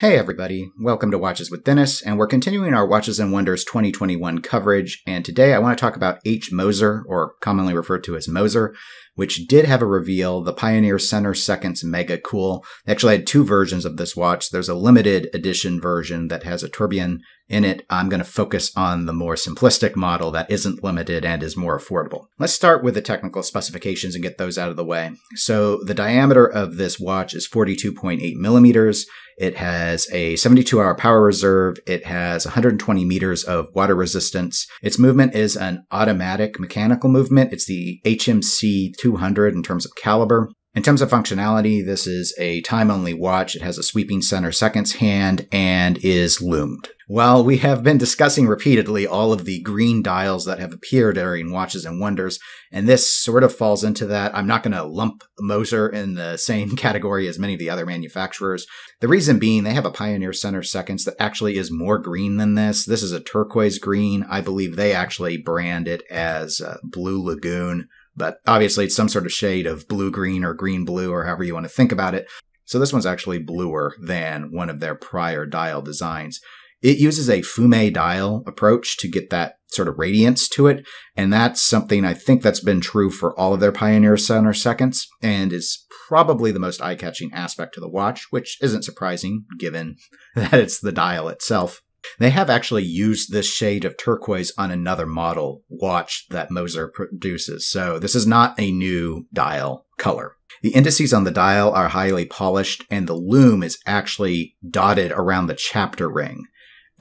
Hey everybody, welcome to Watches with Dennis, and we're continuing our Watches and Wonders 2021 coverage, and today I want to talk about H. Moser, or commonly referred to as Moser, which did have a reveal, the Pioneer Center Seconds Mega Cool. They actually had two versions of this watch. There's a limited edition version that has a tourbillon in it. I'm going to focus on the more simplistic model that isn't limited and is more affordable. Let's start with the technical specifications and get those out of the way. So the diameter of this watch is 42.8 millimeters. It has a 72-hour power reserve. It has 120 meters of water resistance. Its movement is an automatic mechanical movement. It's the HMC 200 in terms of caliber. In terms of functionality, this is a time-only watch. It has a sweeping center seconds hand and is loomed. While we have been discussing repeatedly all of the green dials that have appeared during Watches and Wonders, and this sort of falls into that, I'm not going to lump Moser in the same category as many of the other manufacturers. The reason being, they have a Pioneer Center Seconds that actually is more green than this. This is a turquoise green. I believe they actually brand it as Blue Lagoon, but obviously it's some sort of shade of blue-green or green-blue or however you want to think about it. So this one's actually bluer than one of their prior dial designs. It uses a fume dial approach to get that sort of radiance to it, and that's something I think that's been true for all of their Pioneer Center Seconds, and is probably the most eye-catching aspect to the watch, which isn't surprising given that it's the dial itself. They have actually used this shade of turquoise on another model watch that Moser produces, so this is not a new dial color. The indices on the dial are highly polished, and the lume is actually dotted around the chapter ring.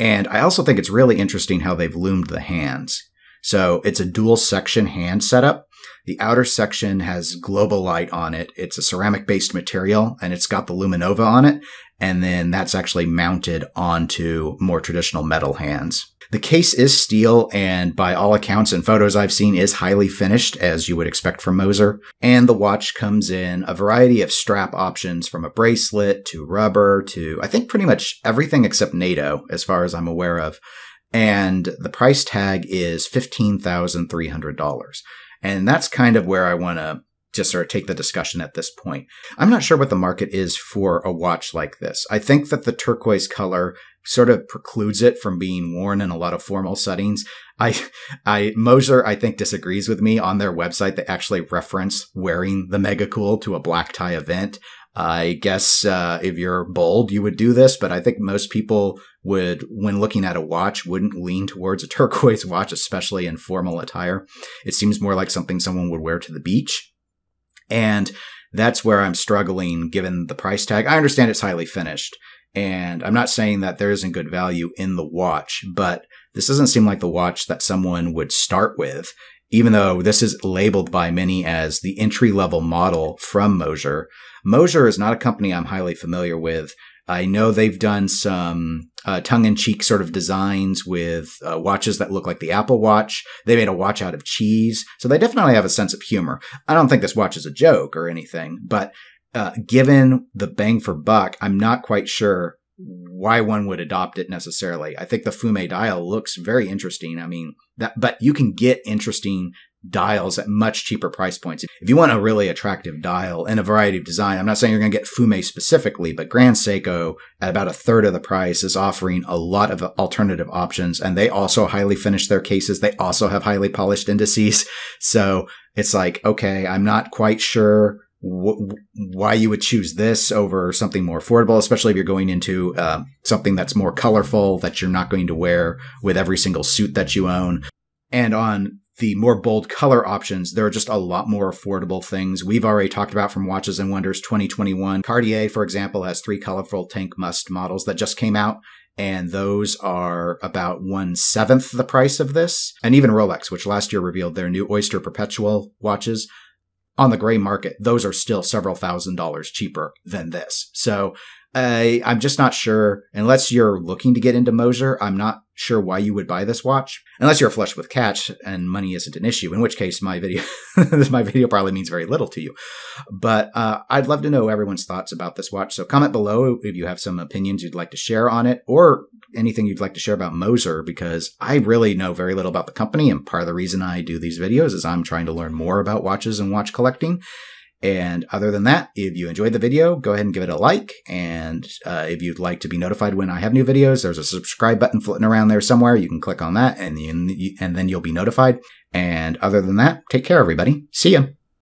And I also think it's really interesting how they've loomed the hands. So it's a dual section hand setup. The outer section has global light on it. It's a ceramic-based material, and it's got the Luminova on it. And then that's actually mounted onto more traditional metal hands. The case is steel, and by all accounts and photos I've seen is highly finished, as you would expect from Moser. And the watch comes in a variety of strap options, from a bracelet to rubber to, I think, pretty much everything except NATO, as far as I'm aware of. And the price tag is $15,300. And that's kind of where I want to just sort of take the discussion at this point. I'm not sure what the market is for a watch like this. I think that the turquoise color sort of precludes it from being worn in a lot of formal settings. Moser, I think, disagrees with me. On their website, they actually reference wearing the Mega Cool to a black tie event. I guess if you're bold, you would do this, but I think most people would, when looking at a watch, wouldn't lean towards a turquoise watch, especially in formal attire. It seems more like something someone would wear to the beach. And that's where I'm struggling given the price tag. I understand it's highly finished, and I'm not saying that there isn't good value in the watch, but this doesn't seem like the watch that someone would start with, even though this is labeled by many as the entry-level model from Moser. Moser is not a company I'm highly familiar with. I know they've done some tongue-in-cheek sort of designs with watches that look like the Apple Watch. They made a watch out of cheese, so they definitely have a sense of humor. I don't think this watch is a joke or anything, but given the bang for buck, I'm not quite sure why one would adopt it necessarily. I think the fume dial looks very interesting. I mean, but you can get interesting dials at much cheaper price points. If you want a really attractive dial in a variety of design, I'm not saying you're going to get fume specifically, but Grand Seiko at about a third of the price is offering a lot of alternative options, and they also highly finish their cases. They also have highly polished indices. So it's like, okay, I'm not quite sure why you would choose this over something more affordable, especially if you're going into something that's more colorful, that you're not going to wear with every single suit that you own. And on the more bold color options, there are just a lot more affordable things we've already talked about from Watches and Wonders 2021. Cartier, for example, has 3 colorful tank must models that just came out, and those are about 1/7 the price of this. And even Rolex, which last year revealed their new Oyster Perpetual watches, on the gray market, those are still several $1,000s cheaper than this. So I'm just not sure, unless you're looking to get into Moser, I'm not sure why you would buy this watch, unless you're flush with cash and money isn't an issue, in which case my video probably means very little to you. But I'd love to know everyone's thoughts about this watch. So comment below if you have some opinions you'd like to share on it, or anything you'd like to share about Moser, because I really know very little about the company, and part of the reason I do these videos is I'm trying to learn more about watches and watch collecting. And other than that, if you enjoyed the video, go ahead and give it a like. And if you'd like to be notified when I have new videos, there's a subscribe button floating around there somewhere. You can click on that and then you'll be notified. And other than that, take care, everybody. See ya.